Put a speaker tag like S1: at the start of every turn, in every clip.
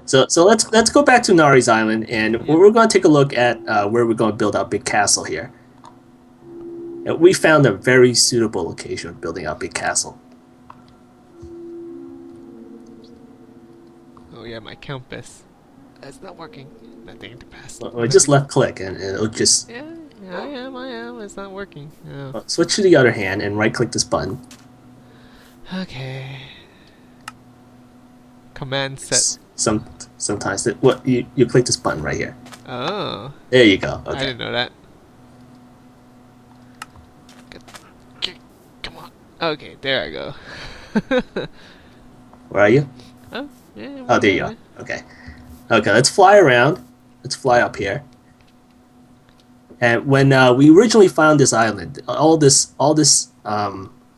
S1: So let's go back to Nari's Island, and we're going to take a look at where we're going to build our big castle here. And we found a very suitable location for building our big castle.
S2: Oh yeah, my compass. It's not working. Nothing to pass.
S1: Or just left click, and it'll just
S2: Yeah, I am. It's not working. Oh.
S1: switch to the other hand and right click this button.
S2: Okay. Command set.
S1: Sometimes you click this button right here.
S2: Oh.
S1: There you go. Okay.
S2: I didn't know that. Come on. Okay, there I go.
S1: Where are you?
S2: Oh, yeah.
S1: Oh, there you go. Okay. Okay, let's fly around. Let's fly up here. And when we originally found this island, all this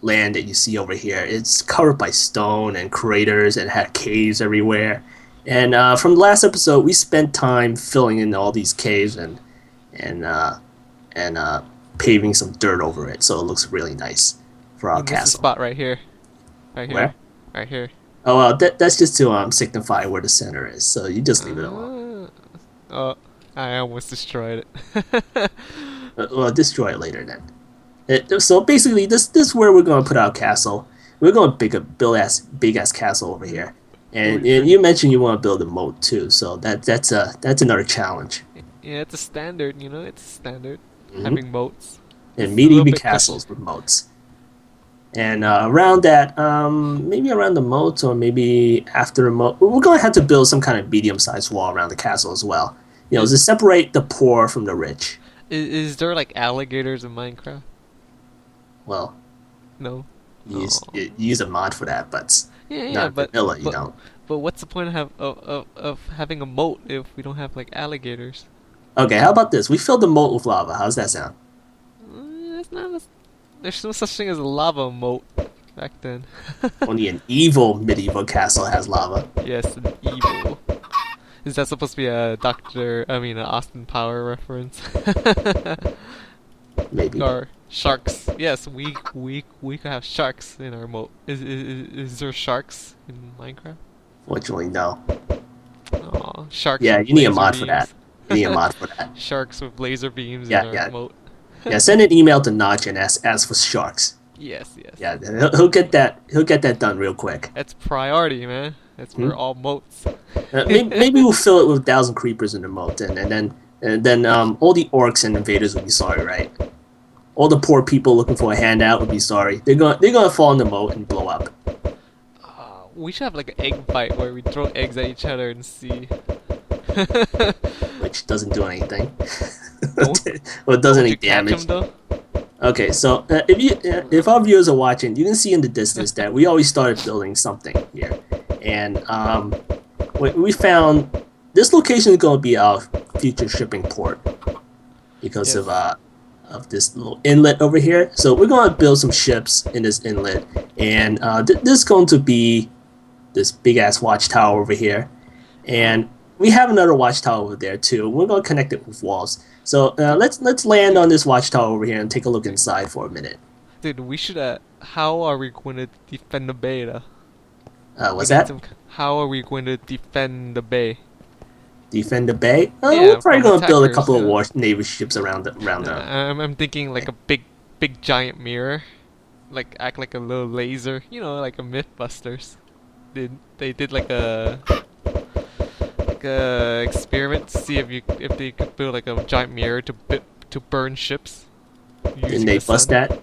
S1: land that you see over here, it's covered by stone and craters and had caves everywhere. And from the last episode, we spent time filling in all these caves and paving some dirt over it, so it looks really nice for our
S2: This
S1: castle.
S2: spot right here. Right here.
S1: Where?
S2: Right here.
S1: Oh, well, that's just to signify where the center is, so you just leave it alone.
S2: Oh, I almost destroyed it.
S1: Well, destroy it later then. So basically, this is where we're going to put our castle. We're going to build a big ass castle over here. And you mentioned you want to build a moat too, so that's another challenge.
S2: Yeah, it's a standard, it's a standard. Having moats.
S1: And medieval castles with moats. And around that, maybe around the moat or maybe after the moat, we're going to have to build some kind of medium-sized wall around the castle as well. To separate the poor from the rich.
S2: Is there like alligators in Minecraft?
S1: Well,
S2: No.
S1: you use a mod for that, but not
S2: but
S1: vanilla, you don't.
S2: But what's the point of having a moat if we don't have like alligators?
S1: Okay, how about this? We filled the moat with lava. How's that sound?
S2: There's no such thing as a lava moat back then.
S1: Only an evil medieval castle has lava.
S2: Yes, an evil. Is that supposed to be a an Austin Power reference?
S1: Maybe.
S2: Or sharks? Yes, we could have sharks in our moat. Is there sharks in Minecraft?
S1: Fortunately, no.
S2: Aw, sharks.
S1: Yeah,
S2: with
S1: you need a
S2: laser
S1: mod for
S2: beams.
S1: that. You need a mod for that.
S2: Sharks with laser beams
S1: Yeah,
S2: in our moat.
S1: Yeah, send an email to Notch and ask for sharks.
S2: Yes.
S1: Yeah, he'll get that. He'll get that done real quick.
S2: That's priority, man. That's for all moats.
S1: Maybe we'll fill it with 1,000 creepers in the moat, and then all the orcs and invaders will be sorry, right? All the poor people looking for a handout would be sorry. They're gonna fall in the moat and blow up.
S2: We should have like an egg fight where we throw eggs at each other and see.
S1: Which doesn't do anything.
S2: Don't-
S1: Or it does
S2: Would
S1: any
S2: you catch
S1: damage.
S2: 'em, though?
S1: Okay, so if our viewers are watching, you can see in the distance that we always started building something here, and we found this location is going to be our future shipping port because
S2: Yes.
S1: of this little inlet over here. So we're going to build some ships in this inlet, and this is going to be this big ass watchtower over here, and we have another watchtower over there too. We're going to connect it with walls. So let's land on this watchtower over here and take a look inside for a minute.
S2: Dude, we should. How are we going to defend the bay, though?
S1: What's that?
S2: How are we going to defend the bay?
S1: Defend the bay?
S2: Yeah,
S1: We're probably
S2: from
S1: going to build a
S2: attackers,
S1: couple of
S2: yeah.
S1: war navy ships around the.
S2: I'm thinking like a big giant mirror, like act like a little laser, like a MythBusters. They did like a experiment to see if they could build like a giant mirror to burn ships.
S1: Didn't they bust that?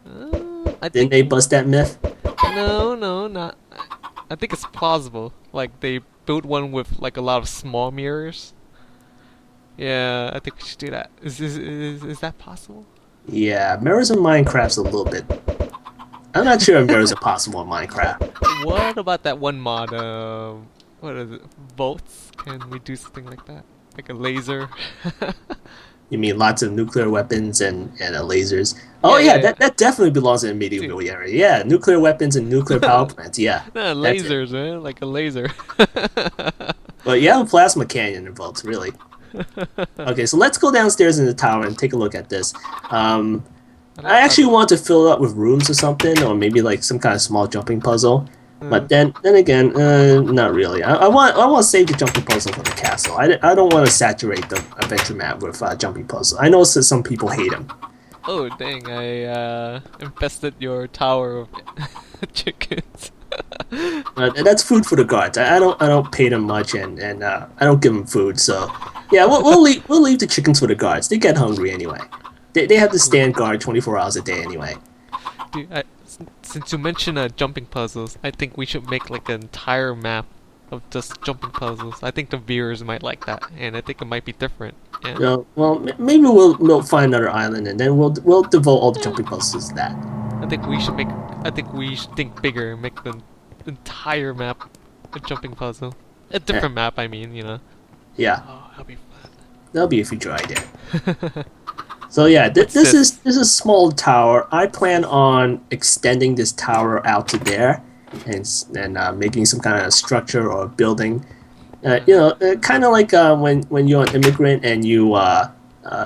S2: I
S1: Didn't
S2: think
S1: they bust that myth?
S2: no, not. I think it's plausible. Like they built one with like a lot of small mirrors. Yeah, I think we should do that. Is that possible?
S1: Yeah, mirrors in Minecraft's a little bit. I'm not sure if mirrors are possible in Minecraft.
S2: What about that one mod? What is it? Bolts? Can we do something like that? Like a laser?
S1: You mean lots of nuclear weapons and lasers? Oh yeah, that definitely belongs in the medieval area. Yeah, nuclear weapons and nuclear power plants. Yeah.
S2: No,
S1: that's
S2: lasers, man. Like a laser.
S1: Well, you have a plasma cannon involved, really. Okay, so let's go downstairs in the tower and take a look at this.
S2: I
S1: I
S2: like how
S1: actually want to fill it up with rooms or something, or maybe like some kind of small jumping puzzle.
S2: uh,
S1: But then again, not really. I want to save the jumping puzzle for the castle. I don't want to saturate the adventure map with jumping puzzle. I know some people hate them.
S2: oh dang, I infested your tower of chickens.
S1: That's food for the guards. I don't pay them much, and I don't give them food. So yeah, we'll leave the chickens for the guards. They get hungry anyway. They have to stand guard 24 hours a day anyway.
S2: Dude, since you mentioned jumping puzzles, I think we should make like an entire map of just jumping puzzles. I think the viewers might like that, and I think it might be different. Yeah.
S1: Well, maybe we'll find another island, and then we'll devote all the jumping puzzles to that.
S2: I think we should make. I think we should think bigger and make the entire map a jumping puzzle. A
S1: Yeah,
S2: different map, I mean, you know.
S1: yeah,
S2: Oh, that'll be
S1: that'll be a future idea. So yeah,
S2: What's
S1: this
S2: this?
S1: is a small tower. I plan on extending this tower out to there, and making some kind of structure or building. Kind of like when you're an immigrant and you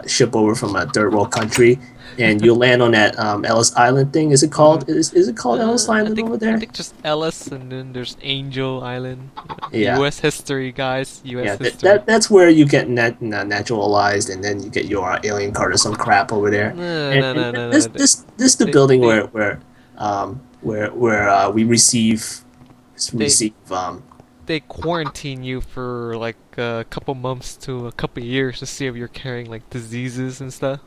S1: ship over from a third world country, and you land on that Ellis Island thing. Is it called? Is it called Ellis
S2: I
S1: Island
S2: think
S1: over there?
S2: just Ellis, and then there's Angel Island.
S1: Yeah.
S2: U.S. history, guys. U.S.
S1: Yeah,
S2: history.
S1: that's where you get naturalized, and then you get your alien card or some crap over there.
S2: No,
S1: And,
S2: no, no,
S1: and
S2: no,
S1: this
S2: no.
S1: this is the
S2: They,
S1: building
S2: they,
S1: where we receive
S2: they quarantine you for like a couple months to a couple years to see if you're carrying like diseases and stuff.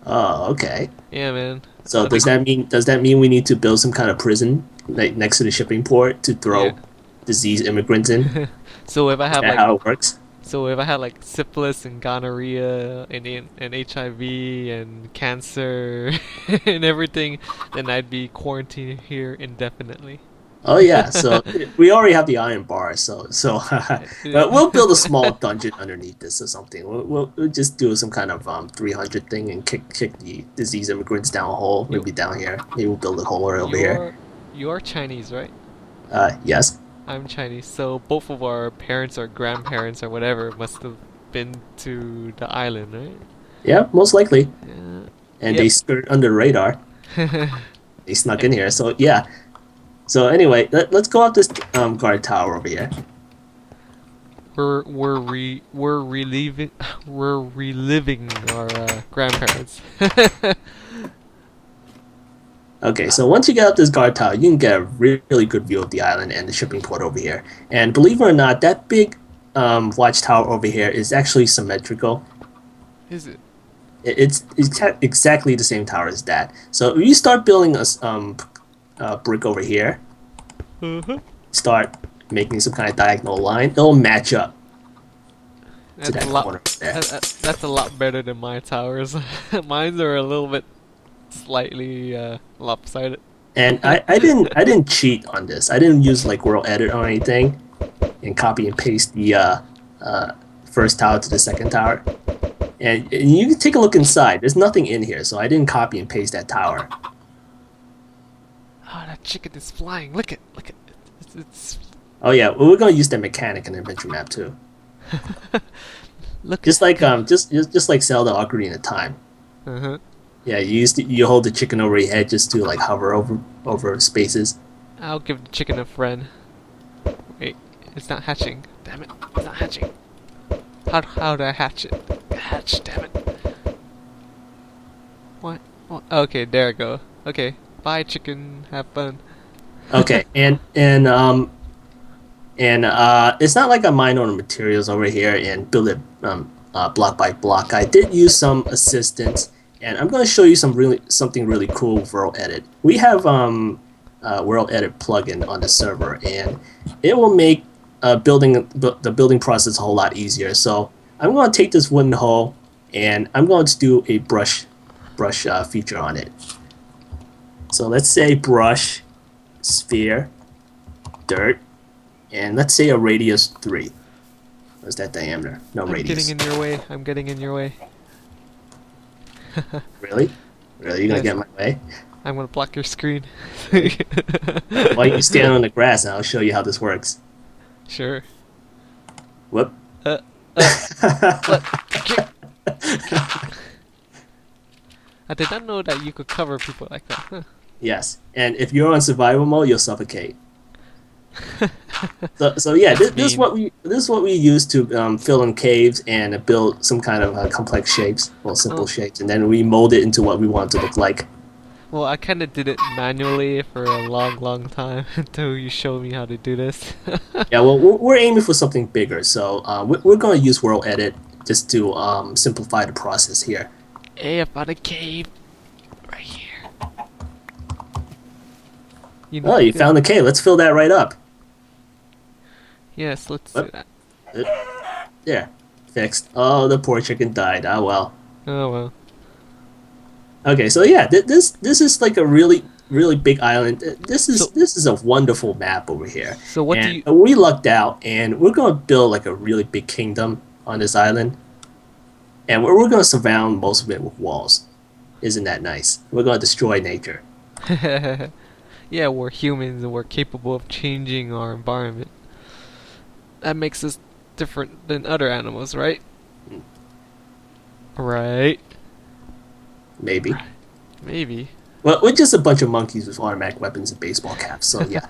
S1: Oh, okay.
S2: Yeah, man.
S1: So
S2: I think
S1: does that mean we need to build some kind of prison like next to the shipping port to
S2: yeah.
S1: throw diseased immigrants in?
S2: So if I
S1: Is
S2: have
S1: that
S2: like
S1: how it works?
S2: so if I had like syphilis and gonorrhea and HIV and cancer and everything, then I'd be quarantined here indefinitely.
S1: Oh yeah, so we already have the iron bar, so but we'll build a small dungeon underneath this or something. We'll just do some kind of 300 thing and kick the disease immigrants down a hole,
S2: You
S1: maybe down here. Maybe we'll build a hole right over here.
S2: you're Chinese, right?
S1: Yes.
S2: I'm Chinese, so both of our parents or grandparents or whatever must have been to the island, right?
S1: Yeah, most likely.
S2: Yeah.
S1: And
S2: Yep.
S1: they skirt under the radar. They snuck in here. So yeah. So anyway, let's go up this guard tower over here.
S2: We're reliving we're reliving our grandparents.
S1: Okay, so once you get up this guard tower, you can get a really good view of the island and the shipping port over here. And believe it or not, that big watchtower over here is actually symmetrical.
S2: Is it?
S1: It's exactly the same tower as that. So if you start building a brick over here,
S2: Uh-huh.
S1: start making some kind of diagonal line, it'll match up to
S2: That's
S1: that
S2: a lot.
S1: corner there.
S2: That's a lot better than my towers. Mines are a little bit slightly lopsided.
S1: And I didn't cheat on this. I didn't use like World Edit or anything, and copy and paste the first tower to the second tower. And you can take a look inside. There's nothing in here, so I didn't copy and paste that tower.
S2: Oh, that chicken is flying. Look it. It's
S1: Oh yeah, well, we're gonna use that mechanic in the adventure map too.
S2: look.
S1: Just like just like Zelda Ocarina of Time.
S2: Uh-huh.
S1: Yeah, you hold the chicken over your head just to like hover over spaces.
S2: I'll give the chicken a friend. Wait, it's not hatching. Damn it, it's not hatching. How do I hatch it? Hatch, damn it. What? Okay, there I go. Okay, bye chicken. Have fun.
S1: Okay, and it's not like I mine all the materials over here and build it block by block. I did use some assistance, and I'm going to show you something really cool with World Edit. We have World Edit plugin on the server, and it will make the building process a whole lot easier. So I'm going to take this wooden hole, and I'm going to do a brush feature on it. So let's say brush, sphere, dirt, and let's say a radius 3. What's that diameter? No
S2: I'm
S1: radius.
S2: getting in your way. I'm getting in your way.
S1: Really? Really? You gonna
S2: Yes.
S1: get in my way?
S2: I'm gonna block your screen.
S1: Why don't you stand on the grass and I'll show you how this works.
S2: Sure.
S1: Whoop.
S2: What? I did not know that you could cover people like that. Huh.
S1: Yes, and if you're on survival mode, you'll suffocate. So yeah,
S2: That's
S1: this is
S2: mean.
S1: what we use to fill in caves and build some kind of complex shapes, well, simple
S2: Oh,
S1: shapes, and then we mold it into what we want it to look like.
S2: well, I kind of did it manually for a long, long time until you showed me how to do this.
S1: Yeah, well, we're aiming for something bigger, so we're going to use World Edit just to simplify the process here.
S2: Hey, I found a cave right here. You
S1: Oh,
S2: need
S1: you
S2: to.
S1: found the cave. Let's fill that right up.
S2: Yes, let's do
S1: Whoop.
S2: that.
S1: There, fixed. Oh, the poor chicken died. Ah, well.
S2: Oh well.
S1: Okay, so yeah, this is like a really big island.
S2: So,
S1: This is a wonderful map over here,
S2: so what do
S1: and
S2: you?
S1: we lucked out, and we're gonna build like a really big kingdom on this island, and we're gonna surround most of it with walls. Isn't that nice? We're gonna destroy nature.
S2: Yeah, we're humans and we're capable of changing our environment. That makes us different than other animals, right? Right.
S1: Maybe.
S2: Maybe.
S1: Well, we're just a bunch of monkeys with automatic weapons and baseball caps. So yeah.